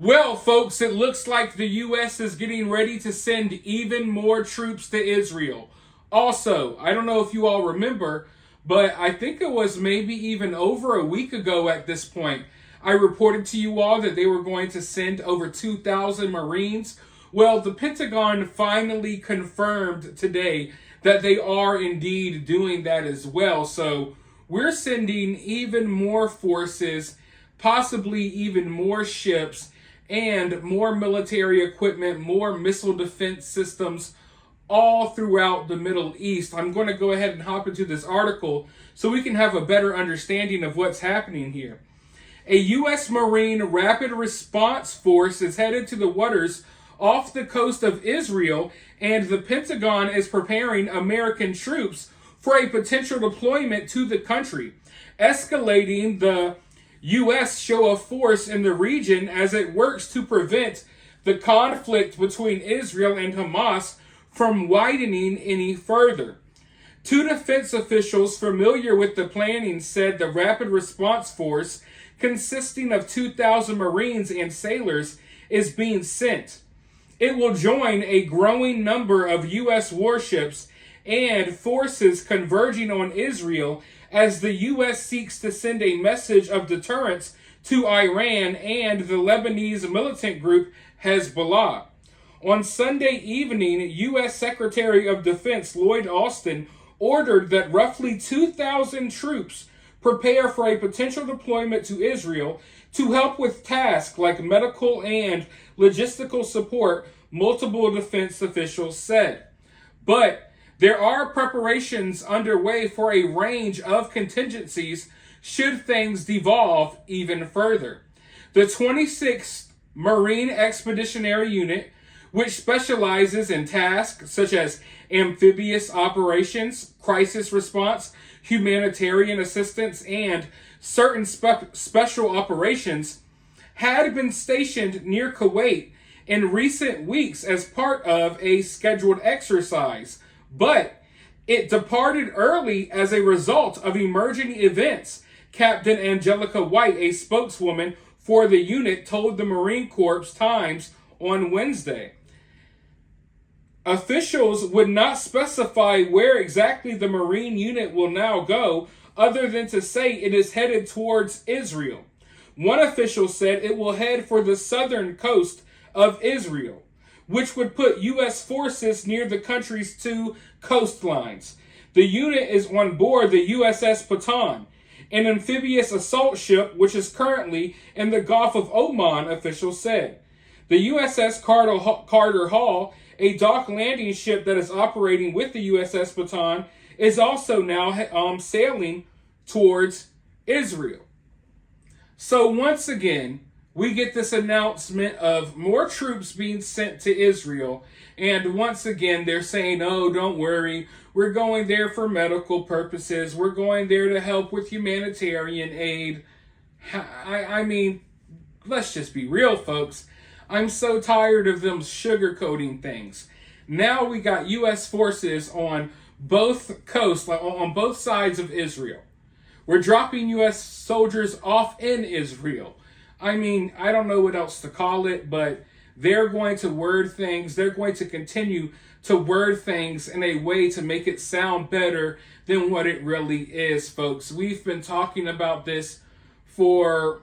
Well, folks, it looks like the U.S. is getting ready to send even more troops to Israel. Also, I don't know if you all remember, but I think it was maybe even over a week ago at this point, I reported to you all that they were going to send over 2,000 Marines. Well, the Pentagon finally confirmed today that they are indeed doing that as well. So we're sending even more forces, possibly even more ships, and more military equipment, more missile defense systems all throughout the Middle East. I'm going to go ahead and hop into this article so we can have a better understanding of what's happening here. A U.S. Marine Rapid Response Force is headed to the waters off the coast of Israel, and the Pentagon is preparing American troops for a potential deployment to the country, escalating the U.S. show of force in the region as it works to prevent the conflict between Israel and Hamas from widening any further. Two defense officials familiar with the planning said the Rapid Response Force, consisting of 2,000 Marines and sailors, is being sent. It will join a growing number of U.S. warships and forces converging on Israel as the U.S. seeks to send a message of deterrence to Iran and the Lebanese militant group Hezbollah. On Sunday evening, U.S. Secretary of Defense Lloyd Austin ordered that roughly 2,000 troops prepare for a potential deployment to Israel to help with tasks like medical and logistical support, multiple defense officials said. But there are preparations underway for a range of contingencies should things devolve even further. The 26th Marine Expeditionary Unit, which specializes in tasks such as amphibious operations, crisis response, humanitarian assistance, and certain special operations, had been stationed near Kuwait in recent weeks as part of a scheduled exercise, but it departed early as a result of emerging events, Captain Angelica White, a spokeswoman for the unit, told the Marine Corps Times on Wednesday. Officials would not specify where exactly the Marine unit will now go, other than to say it is headed towards Israel. One official said it will head for the southern coast of Israel, which would put U.S. forces near the country's two coastlines. The unit is on board the USS Patton, an amphibious assault ship which is currently in the Gulf of Oman, officials said. The USS Carter Hall, a dock landing ship that is operating with the USS Patton, is also now sailing towards Israel. So once again, we get this announcement of more troops being sent to Israel. And once again, they're saying, oh, don't worry. We're going there for medical purposes. We're going there to help with humanitarian aid. I mean, let's just be real, folks. I'm so tired of them sugarcoating things. Now we got U.S. forces on both coasts, on both sides of Israel. We're dropping U.S. soldiers off in Israel. I mean, I don't know what else to call it, but they're going to word things. They're going to continue to word things in a way to make it sound better than what it really is, folks. We've been talking about this for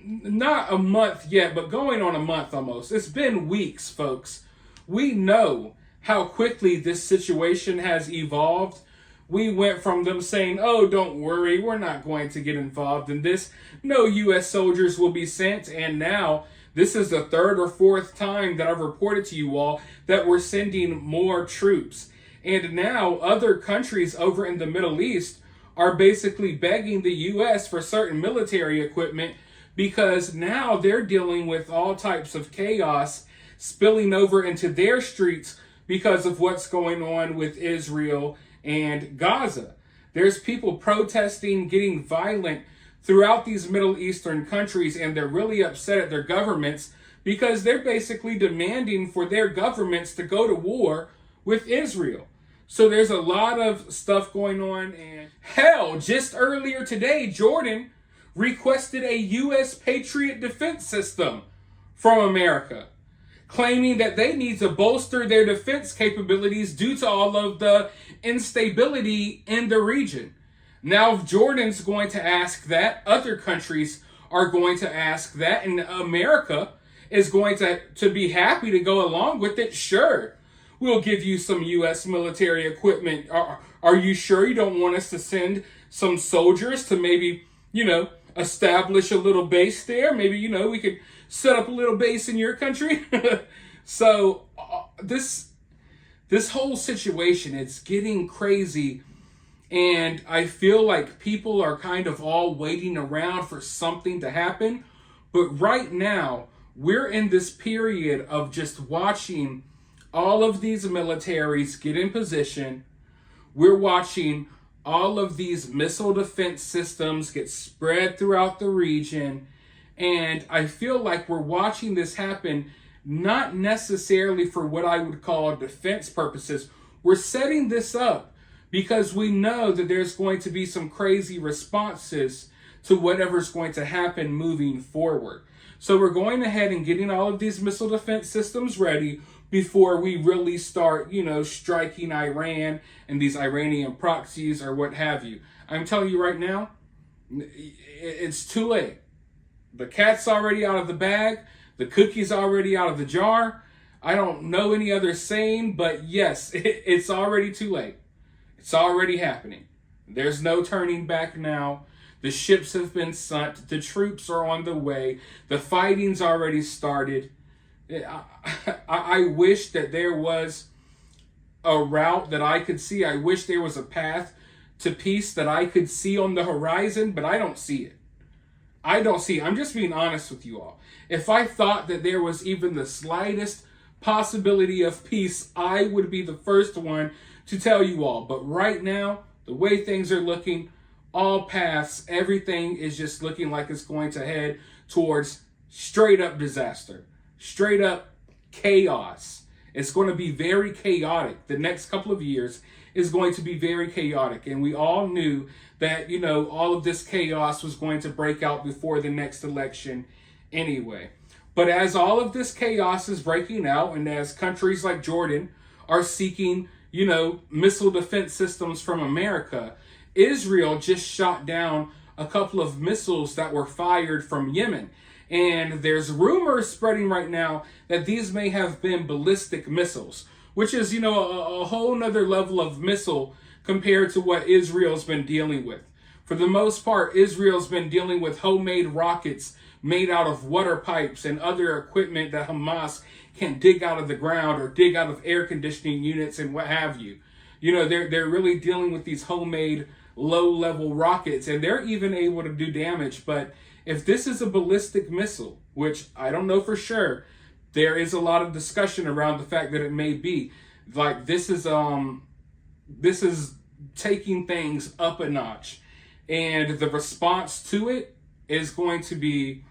not a month yet, but going on a month almost. It's been weeks, folks. We know how quickly this situation has evolved. We went from them saying, oh, don't worry, we're not going to get involved in this. No U.S. soldiers will be sent. And now this is the third or fourth time that I've reported to you all that we're sending more troops. And now other countries over in the Middle East are basically begging the U.S. for certain military equipment because now they're dealing with all types of chaos spilling over into their streets because of what's going on with Israel and Gaza. There's people protesting, getting violent throughout these Middle Eastern countries, and they're really upset at their governments because they're basically demanding for their governments to go to war with Israel. So there's a lot of stuff going on, and hell, just earlier today, Jordan requested a U.S. Patriot defense system from America, claiming that they need to bolster their defense capabilities due to all of the instability in the region. Now, if Jordan's going to ask that, other countries are going to ask that, and America is going to be happy to go along with it. Sure, we'll give you some U.S. military equipment. Are you sure you don't want us to send some soldiers to maybe, establish a little base there? Maybe, we could set up a little base in your country. So this whole situation, it's getting crazy. And I feel like people are kind of all waiting around for something to happen. But right now, we're in this period of just watching all of these militaries get in position. We're watching all of these missile defense systems get spread throughout the region. And I feel like we're watching this happen not necessarily for what I would call defense purposes. We're setting this up because we know that there's going to be some crazy responses to whatever's going to happen moving forward. So we're going ahead and getting all of these missile defense systems ready before we really start, striking Iran and these Iranian proxies or what have you. I'm telling you right now, it's too late. The cat's already out of the bag. The cookie's already out of the jar. I don't know any other saying, but yes, it's already too late. It's already happening. There's no turning back now. The ships have been sunk. The troops are on the way. The fighting's already started. I wish that there was a route that I could see. I wish there was a path to peace that I could see on the horizon, but I don't see it. I'm just being honest with you all. If I thought that there was even the slightest possibility of peace, I would be the first one to tell you all. But right now, the way things are looking, all paths, everything is just looking like it's going to head towards straight up disaster, straight up chaos. It's going to be very chaotic. The next couple of years is going to be very chaotic. And we all knew that, all of this chaos was going to break out before the next election anyway. But as all of this chaos is breaking out, and as countries like Jordan are seeking, missile defense systems from America, Israel just shot down a couple of missiles that were fired from Yemen. And there's rumors spreading right now that these may have been ballistic missiles, which is, a whole nother level of missile compared to what Israel's been dealing with. For the most part, Israel's been dealing with homemade rockets made out of water pipes and other equipment that Hamas can dig out of the ground or dig out of air conditioning units and what have you. They're really dealing with these homemade low-level rockets, and they're even able to do damage. But if this is a ballistic missile, which I don't know for sure, there is a lot of discussion around the fact that it may be. Like, this is taking things up a notch. And the response to it is going to be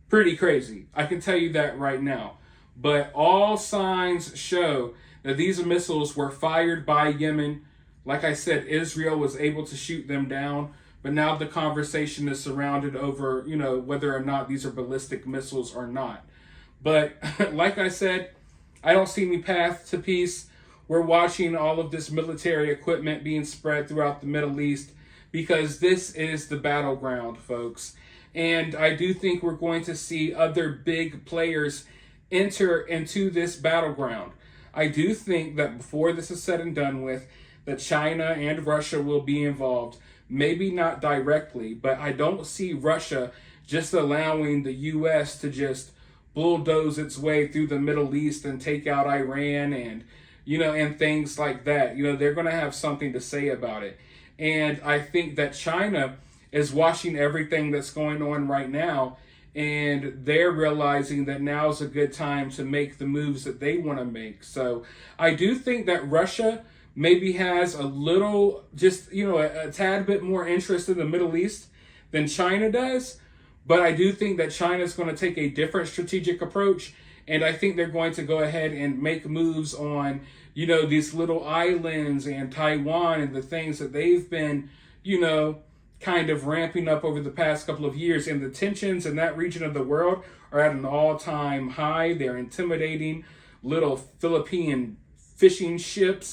pretty crazy. I can tell you that right now. But all signs show that these missiles were fired by Yemen. Like I said, Israel was able to shoot them down. But now the conversation is surrounded over, whether or not these are ballistic missiles or not. But like I said, I don't see any path to peace. We're watching all of this military equipment being spread throughout the Middle East because this is the battleground, folks. And I do think we're going to see other big players enter into this battleground. I do think that before this is said and done with, that China and Russia will be involved. Maybe not directly, but I don't see Russia just allowing the U.S. to just bulldoze its way through the Middle East and take out Iran and, and things like that. They're going to have something to say about it. And I think that China is watching everything that's going on right now, and they're realizing that now is a good time to make the moves that they want to make. So I do think that Russia maybe has a little, just, a tad bit more interest in the Middle East than China does. But I do think that China is going to take a different strategic approach. And I think they're going to go ahead and make moves on, these little islands and Taiwan and the things that they've been, kind of ramping up over the past couple of years, and the tensions in that region of the world are at an all-time high. They're intimidating little Philippine fishing ships.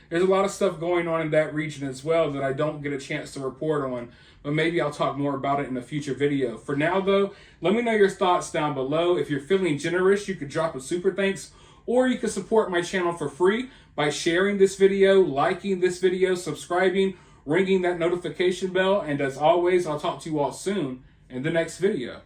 There's a lot of stuff going on in that region as well that I don't get a chance to report on, but maybe I'll talk more about it in a future video. For now though, let me know your thoughts down below. If you're feeling generous, you could drop a super thanks, or you can support my channel for free by sharing this video, liking this video, subscribing, ringing that notification bell, and as always, I'll talk to you all soon in the next video.